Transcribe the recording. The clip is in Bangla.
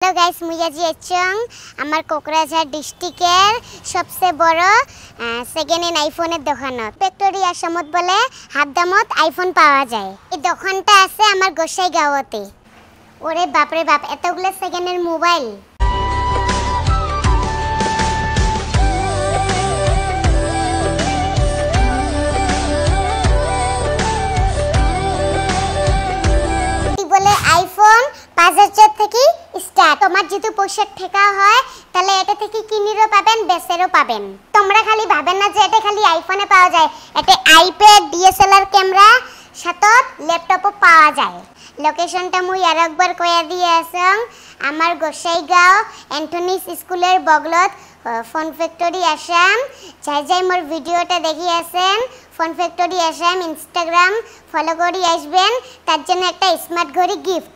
হ্যালো গাইস, মুই আজি এচং আমার কোকরাঝাড় ডিস্ট্রিক্টের সবচেয়ে বড় সেকেন্ড হ্যান্ড আইফোনের দোকানত। ফ্যাক্টরি আসামত বলে হাফ দামত আইফোন পাওয়া যায়। এই দোকানটা আছে আমার গোসাইগাঁওতে। ওরে বাপরে বাপ, এতগুলো সেকেন্ড হ্যান্ড মোবাইল। বলে আইফোন ৫০০০ থেকে স্টার্ট। তোমার যদি পয়সা ঠেকা হয় তাহলে এটা থেকে কিনিরও পাবেন, বেচেরও পাবেন। তোমরা খালি ভাবেন না যে এটা খালি আইফোনে পাওয়া যায়, এটা আইপ্যাড, ডিএসএলআর ক্যামেরা সাথে ল্যাপটপও পাওয়া যায়। লোকেশনটা মুই আর একবার কয়া দিয়ে আসং, আমার গোসাইগাঁও অ্যান্টনিস স্কুলের বগলত ফোন ফ্যাক্টরি আসাম। যাই মোর ভিডিওটা দেখি আসেন, phone factory Assam Instagram follow করে আসবেন, তার জন্য একটা স্মার্ট ঘড়ি গিফট।